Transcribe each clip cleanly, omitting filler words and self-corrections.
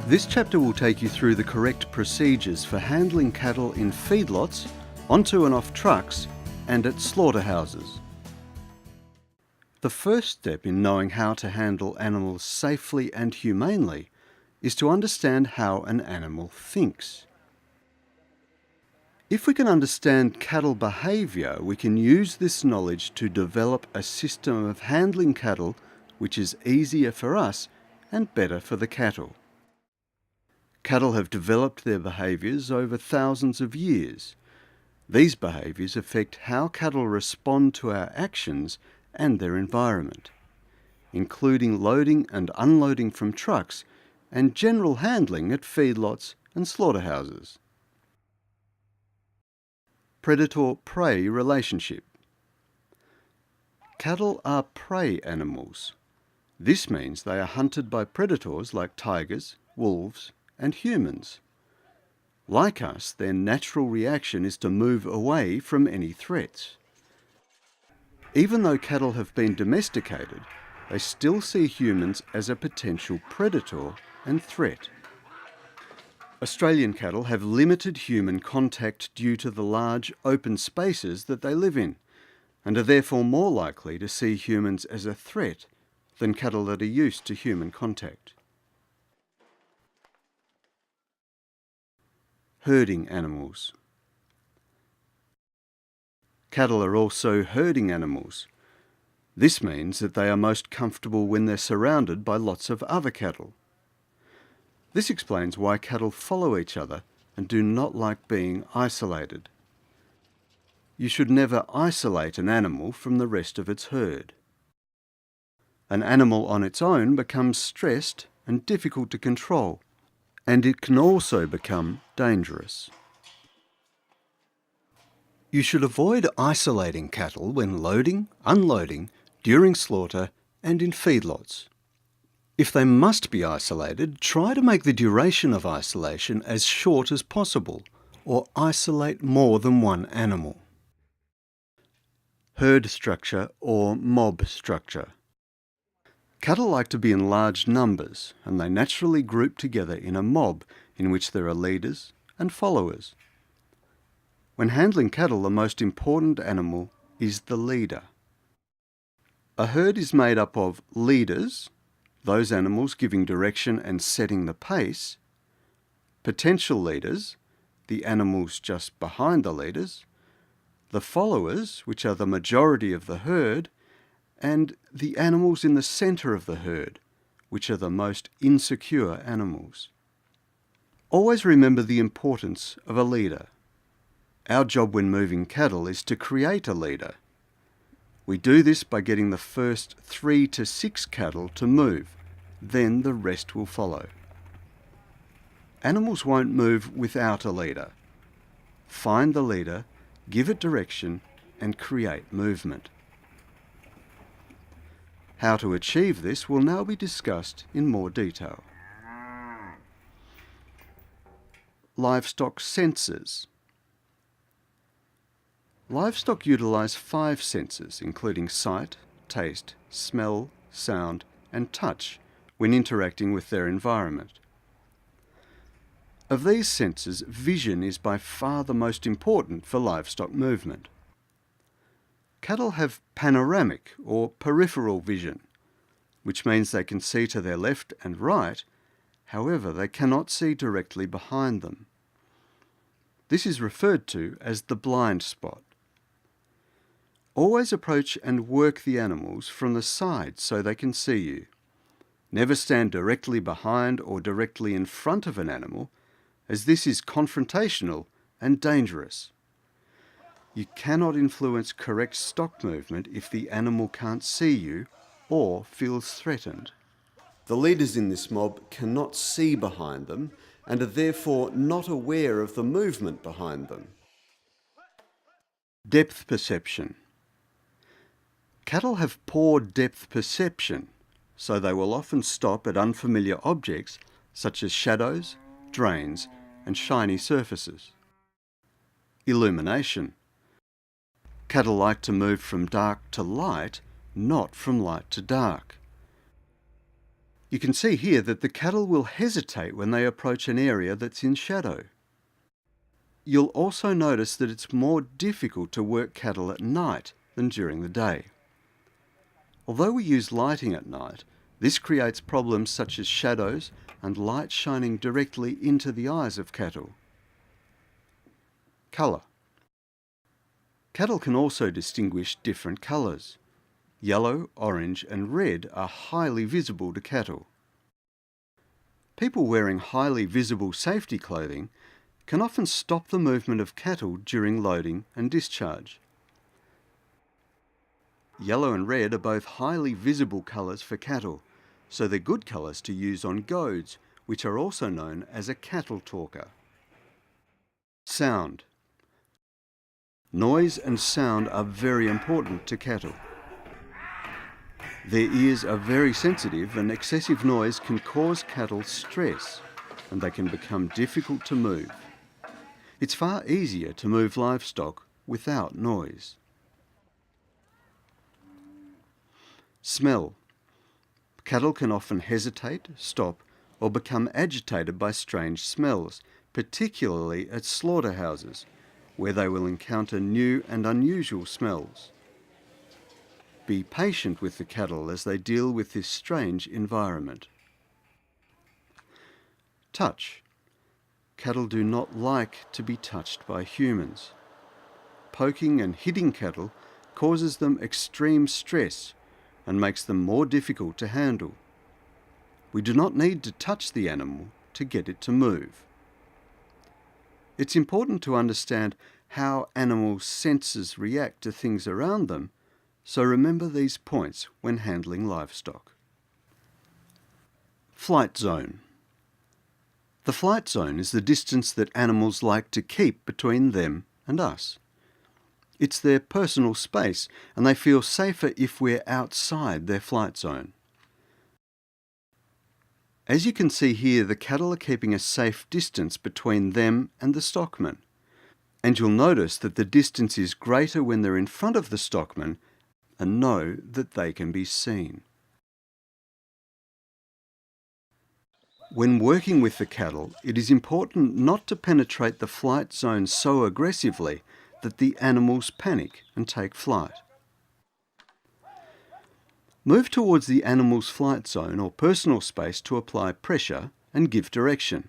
This chapter will take you through the correct procedures for handling cattle in feedlots, onto and off trucks, and at slaughterhouses. The first step in knowing how to handle animals safely and humanely is to understand how an animal thinks. If we can understand cattle behaviour, we can use this knowledge to develop a system of handling cattle which is easier for us and better for the cattle. Cattle have developed their behaviours over thousands of years. These behaviours affect how cattle respond to our actions and their environment, including loading and unloading from trucks and general handling at feedlots and slaughterhouses. Predator-prey relationship. Cattle are prey animals. This means they are hunted by predators like tigers, wolves, and humans. Like us, their natural reaction is to move away from any threats. Even though cattle have been domesticated, they still see humans as a potential predator and threat. Australian cattle have limited human contact due to the large open spaces that they live in, and are therefore more likely to see humans as a threat than cattle that are used to human contact. Herding animals. Cattle are also herding animals. This means that they are most comfortable when they're surrounded by lots of other cattle. This explains why cattle follow each other and do not like being isolated. You should never isolate an animal from the rest of its herd. An animal on its own becomes stressed and difficult to control, and it can also become dangerous. You should avoid isolating cattle when loading, unloading, during slaughter, and in feedlots. If they must be isolated, try to make the duration of isolation as short as possible, or isolate more than one animal. Herd structure or mob structure. Cattle like to be in large numbers, and they naturally group together in a mob in which there are leaders and followers. When handling cattle, the most important animal is the leader. A herd is made up of leaders, those animals giving direction and setting the pace, potential leaders, the animals just behind the leaders, the followers, which are the majority of the herd, and the animals in the centre of the herd, which are the most insecure animals. Always remember the importance of a leader. Our job when moving cattle is to create a leader. We do this by getting the first 3 to 6 cattle to move, then the rest will follow. Animals won't move without a leader. Find the leader, give it direction, and create movement. How to achieve this will now be discussed in more detail. Livestock senses. Livestock utilise 5 senses, including sight, taste, smell, sound, and touch, when interacting with their environment. Of these senses, vision is by far the most important for livestock movement. Cattle have panoramic or peripheral vision, which means they can see to their left and right, however they cannot see directly behind them. This is referred to as the blind spot. Always approach and work the animals from the side so they can see you. Never stand directly behind or directly in front of an animal, as this is confrontational and dangerous. You cannot influence correct stock movement if the animal can't see you or feels threatened. The leaders in this mob cannot see behind them and are therefore not aware of the movement behind them. Depth perception. Cattle have poor depth perception, so they will often stop at unfamiliar objects such as shadows, drains, and shiny surfaces. Illumination. Cattle like to move from dark to light, not from light to dark. You can see here that the cattle will hesitate when they approach an area that's in shadow. You'll also notice that it's more difficult to work cattle at night than during the day. Although we use lighting at night, this creates problems such as shadows and light shining directly into the eyes of cattle. Colour. Cattle can also distinguish different colours. Yellow, orange and red are highly visible to cattle. People wearing highly visible safety clothing can often stop the movement of cattle during loading and discharge. Yellow and red are both highly visible colours for cattle, so they're good colours to use on goads, which are also known as a cattle talker. Sound. Noise and sound are very important to cattle. Their ears are very sensitive and excessive noise can cause cattle stress and they can become difficult to move. It's far easier to move livestock without noise. Smell. Cattle can often hesitate, stop, or become agitated by strange smells, particularly at slaughterhouses, where they will encounter new and unusual smells. Be patient with the cattle as they deal with this strange environment. Touch. Cattle do not like to be touched by humans. Poking and hitting cattle causes them extreme stress and makes them more difficult to handle. We do not need to touch the animal to get it to move. It's important to understand how animals' senses react to things around them, so remember these points when handling livestock. Flight zone. The flight zone is the distance that animals like to keep between them and us. It's their personal space, and they feel safer if we're outside their flight zone. As you can see here, the cattle are keeping a safe distance between them and the stockman. And you'll notice that the distance is greater when they're in front of the stockman and know that they can be seen. When working with the cattle, it is important not to penetrate the flight zone so aggressively that the animals panic and take flight. Move towards the animal's flight zone or personal space to apply pressure and give direction.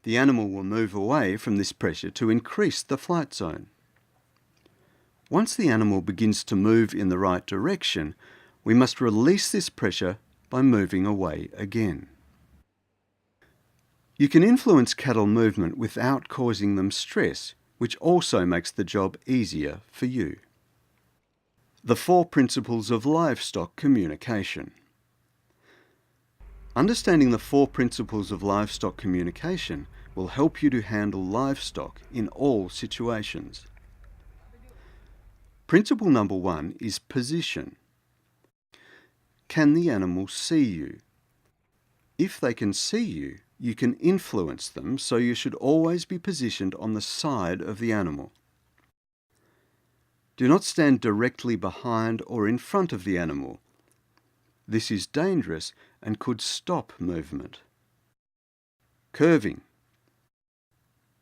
The animal will move away from this pressure to increase the flight zone. Once the animal begins to move in the right direction, we must release this pressure by moving away again. You can influence cattle movement without causing them stress, which also makes the job easier for you. The 4 principles of livestock communication. Understanding the 4 principles of livestock communication will help you to handle livestock in all situations. Principle number 1 is position. Can the animal see you? If they can see you, you can influence them, so you should always be positioned on the side of the animal. Do not stand directly behind or in front of the animal. This is dangerous and could stop movement. Curving.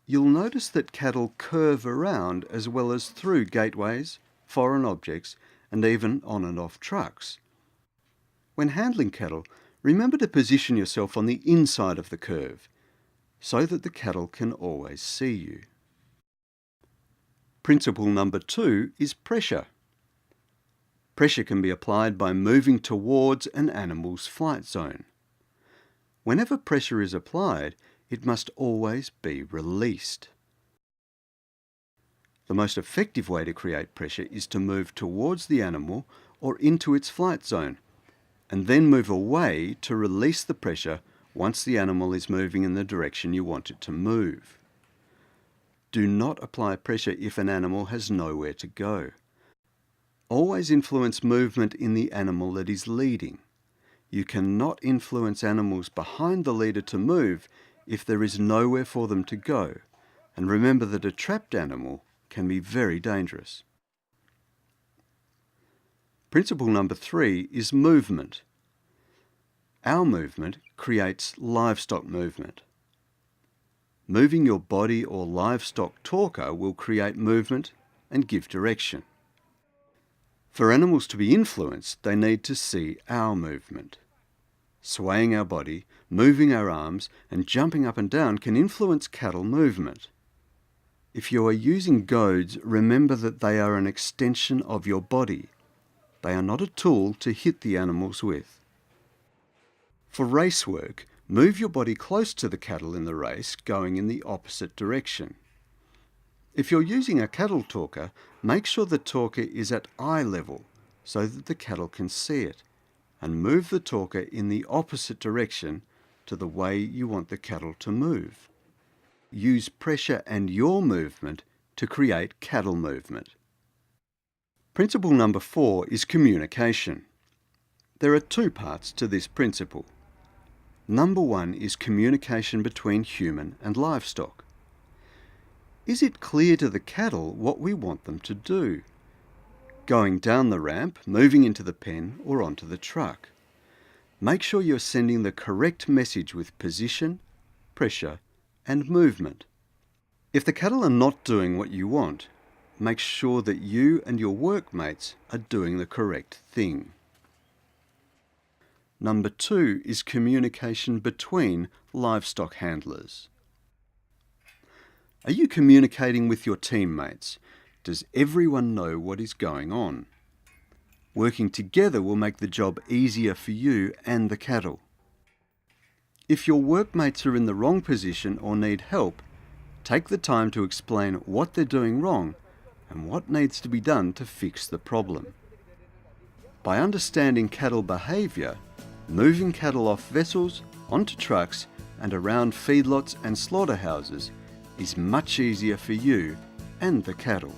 You'll notice that cattle curve around as well as through gateways, foreign objects, and even on and off trucks. When handling cattle, remember to position yourself on the inside of the curve, so that the cattle can always see you. Principle number 2 is pressure. Pressure can be applied by moving towards an animal's flight zone. Whenever pressure is applied, it must always be released. The most effective way to create pressure is to move towards the animal or into its flight zone, and then move away to release the pressure once the animal is moving in the direction you want it to move. Do not apply pressure if an animal has nowhere to go. Always influence movement in the animal that is leading. You cannot influence animals behind the leader to move if there is nowhere for them to go, and remember that a trapped animal can be very dangerous. Principle number 3 is movement. Our movement creates livestock movement. Moving your body or livestock talker will create movement and give direction. For animals to be influenced, they need to see our movement. Swaying our body, moving our arms, and jumping up and down can influence cattle movement. If you are using goads, remember that they are an extension of your body. They are not a tool to hit the animals with. For race work, move your body close to the cattle in the race, going in the opposite direction. If you're using a cattle talker, make sure the talker is at eye level so that the cattle can see it, and move the talker in the opposite direction to the way you want the cattle to move. Use pressure and your movement to create cattle movement. Principle number 4 is communication. There are 2 parts to this principle. Number 1 is communication between human and livestock. Is it clear to the cattle what we want them to do? Going down the ramp, moving into the pen, or onto the truck. Make sure you're sending the correct message with position, pressure, and movement. If the cattle are not doing what you want, make sure that you and your workmates are doing the correct thing. Number 2 is communication between livestock handlers. Are you communicating with your teammates? Does everyone know what is going on? Working together will make the job easier for you and the cattle. If your workmates are in the wrong position or need help, take the time to explain what they're doing wrong and what needs to be done to fix the problem. By understanding cattle behaviour, moving cattle off vessels, onto trucks, and around feedlots and slaughterhouses is much easier for you and the cattle.